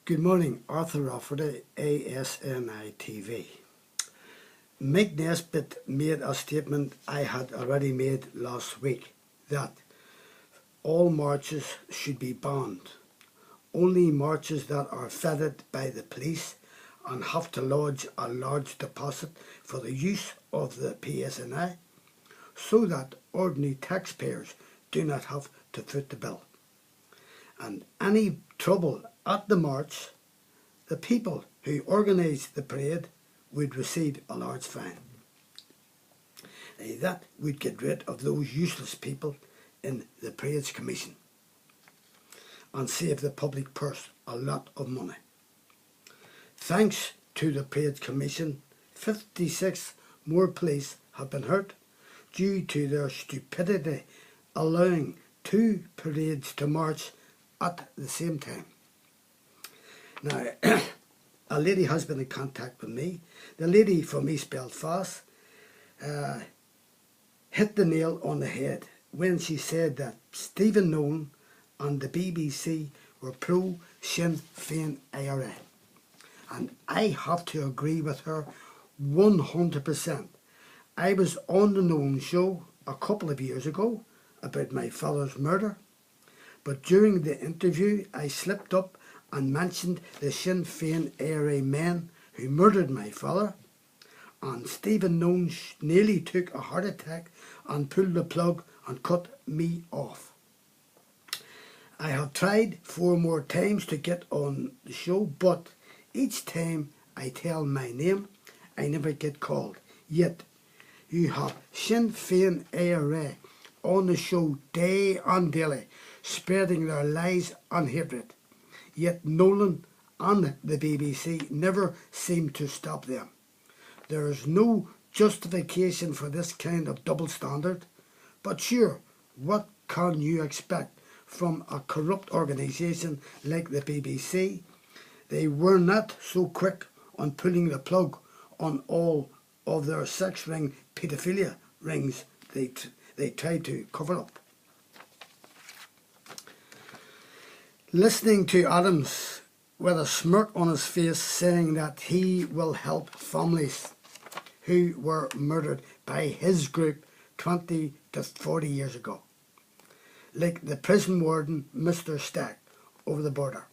Good morning, Arthur Rafferty, ASNI TV. Mick Nesbitt made a statement I had already made last week that all marches should be banned. Only marches that are vetted by the police and have to lodge a large deposit for the use of the PSNI so that ordinary taxpayers do not have to foot the bill. And any trouble at the march, the people who organised the parade would receive a large fine. That would get rid of those useless people in the Parades Commission and save the public purse a lot of money. Thanks to the Parades Commission, 56 more police have been hurt due to their stupidity allowing two parades to march at the same time. Now, a lady has been in contact with me. The lady from East Belfast hit the nail on the head when she said that Stephen Nolan and the BBC were pro-Sinn Féin IRA. And I have to agree with her 100%. I was on the Nolan show a couple of years ago about my father's murder, but during the interview I slipped up and mentioned the Sinn Féin IRA men who murdered my father, and Stephen Nolan nearly took a heart attack and pulled the plug and cut me off. I have tried 4 more times to get on the show, but each time I tell my name, I never get called. Yet you have Sinn Féin IRA on the show day and daily, spreading their lies and hatred. Yet Nolan and the BBC never seem to stop them. There is no justification for this kind of double standard. But sure, what can you expect from a corrupt organisation like the BBC? They were not so quick on pulling the plug on all of their sex ring paedophilia rings they tried to cover up. Listening to Adams with a smirk on his face saying that he will help families who were murdered by his group 20 to 40 years ago, like the prison warden Mr. Stack over the border.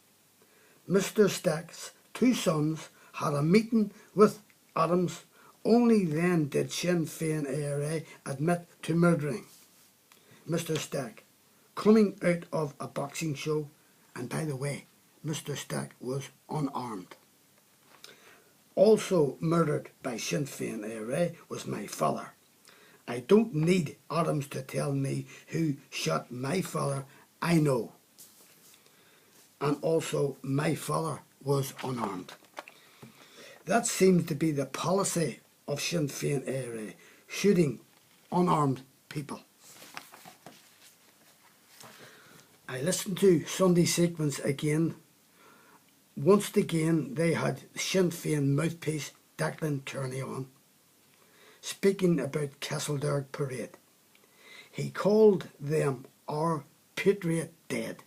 Mr. Stack's 2 sons had a meeting with Adams. Only then did Sinn Féin IRA admit to murdering Mr. Stack, coming out of a boxing show. And by the way, Mr. Stack was unarmed. Also murdered by Sinn Féin IRA was my father. I don't need Adams to tell me who shot my father. I know. And also my father was unarmed. That seems to be the policy of Sinn Féin IRA, shooting unarmed people. I listened to Sunday Sequence again. Once again they had Sinn Féin mouthpiece Declan Kearney on, speaking about Castledarg Parade. He called them our patriot dead.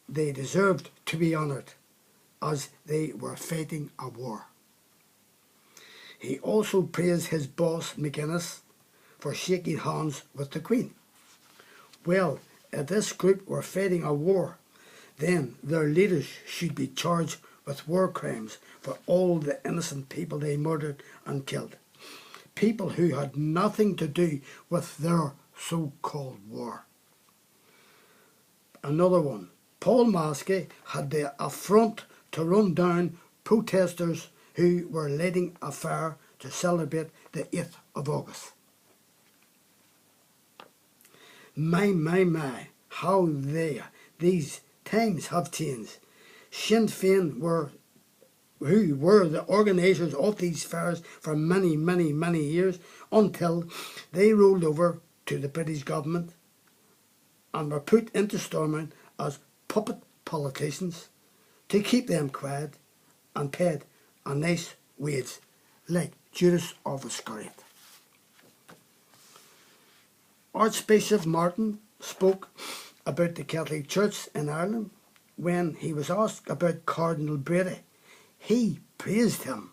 They deserved to be honoured as they were fighting a war. He also praised his boss McGuinness for shaking hands with the Queen. Well, if this group were fighting a war, then their leaders should be charged with war crimes for all the innocent people they murdered and killed. People who had nothing to do with their so-called war. Another one. Paul Maskey had the affront to run down protesters who were lighting a fire to celebrate the 8th of August. My, how these times have changed. Sinn Féin who were the organisers of these fires for many years until they rolled over to the British government and were put into Stormont as puppet politicians to keep them quiet and paid a nice wage like Judas of Iscariot. Archbishop Martin spoke about the Catholic Church in Ireland when he was asked about Cardinal Brady, he praised him.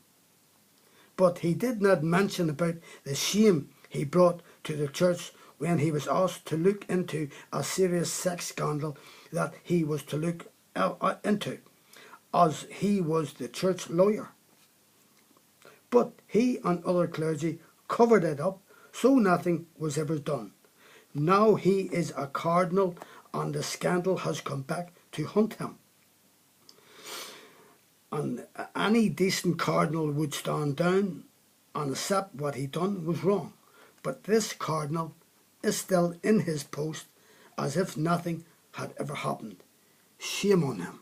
But he did not mention about the shame he brought to the church when he was asked to look into a serious sex scandal that he was to look into, as he was the church lawyer. But he and other clergy covered it up, so nothing was ever done. Now he is a cardinal and the scandal has come back to haunt him. And any decent cardinal would stand down and accept what he done was wrong. But this cardinal is still in his post as if nothing had ever happened. Shame on him.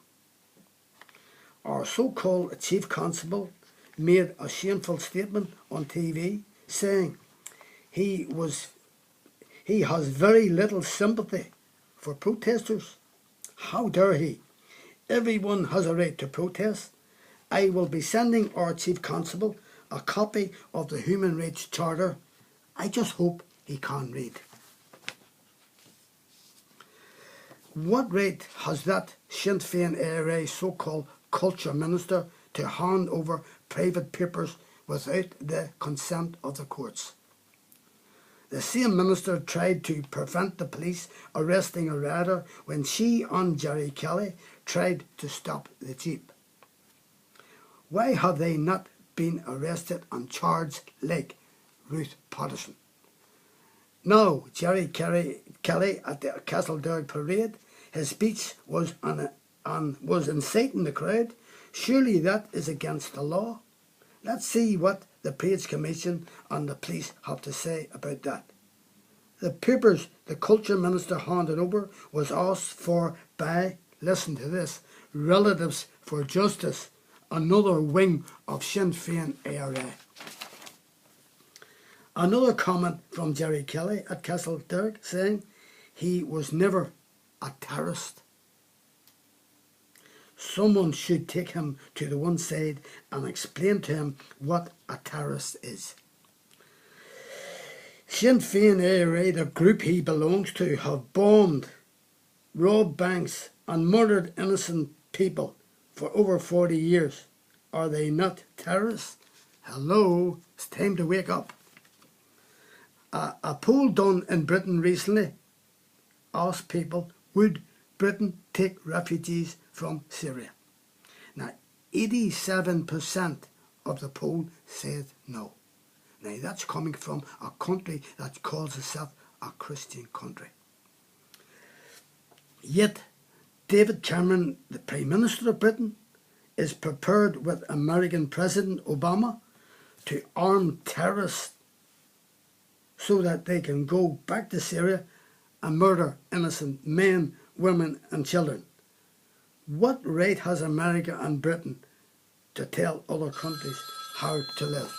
Our so-called chief constable made a shameful statement on TV saying he has very little sympathy for protesters. How dare he? Everyone has a right to protest. I will be sending our chief constable a copy of the Human Rights Charter. I just hope he can read. What right has that Sinn Féin ARA so-called culture minister to hand over private papers without the consent of the courts? The same minister tried to prevent the police arresting a rioter when she and Jerry Kelly tried to stop the jeep. Why have they not been arrested and charged like Ruth Patterson? Now, Jerry Kelly at the Castledurg parade, his speech was inciting the crowd. Surely that is against the law. Let's see what the Parades Commission and the police have to say about that. The papers the culture minister handed over was asked for by, listen to this, Relatives for Justice, another wing of Sinn Féin ARA. Another comment from Jerry Kelly at Castledurg saying he was never a terrorist. Someone should take him to the one side and explain to him what a terrorist is. Sinn Féin ARA, the group he belongs to, have bombed, robbed banks and murdered innocent people for over 40 years. Are they not terrorists? Hello, it's time to wake up. A poll done in Britain recently asked people, would Britain take refugees from Syria? Now, 87% of the poll said no. Now, that's coming from a country that calls itself a Christian country. Yet, David Cameron, the Prime Minister of Britain, is prepared with American President Obama to arm terrorists so that they can go back to Syria and murder innocent men, women and children. What right has America and Britain to tell other countries how to live?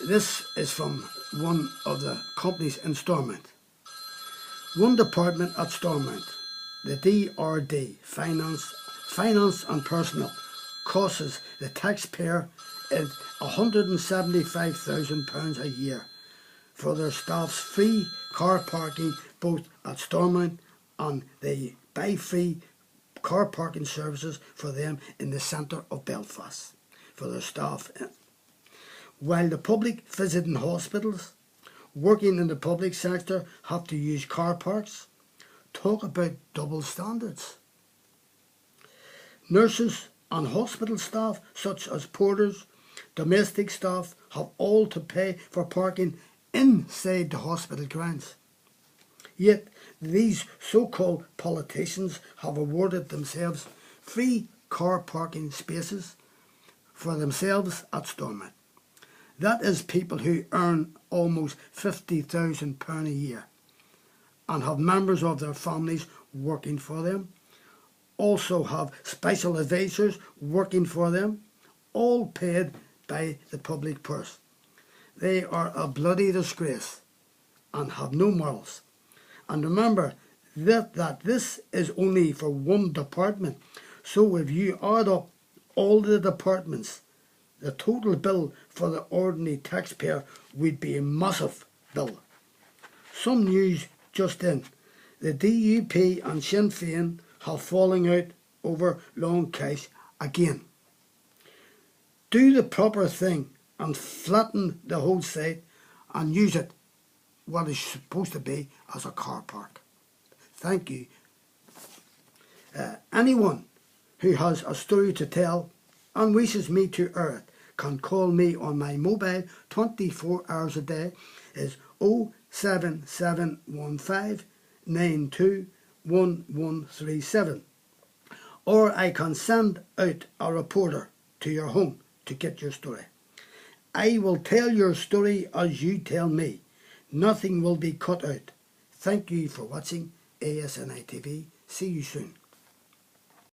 This is from one of the companies in Stormont. One department at Stormont, the DRD, Finance and Personnel, costs the taxpayer £175,000 a year for their staff's free car parking both at Stormont, and they buy free car parking services for them in the centre of Belfast for their staff. While the public visiting hospitals, working in the public sector have to use car parks. Talk about double standards. Nurses and hospital staff such as porters, domestic staff have all to pay for parking inside the hospital grounds. Yet these so-called politicians have awarded themselves free car parking spaces for themselves at Stormont. That is people who earn almost £50,000 a year and have members of their families working for them, also have special advisors working for them, all paid by the public purse. They are a bloody disgrace and have no morals. And remember that this is only for one department. So if you add up all the departments, the total bill for the ordinary taxpayer would be massive. bill. Some news just in. The DUP and Sinn Féin have falling out over long cash again. Do the proper thing and flatten the whole site and use it what is supposed to be as a car park. Thank you. Anyone who has a story to tell and wishes me to air it can call me on my mobile 24 hours a day is 07715 921137, or I can send out a reporter to your home to get your story. I will tell your story as you tell me. Nothing will be cut out. Thank you for watching ASNI TV. See you soon.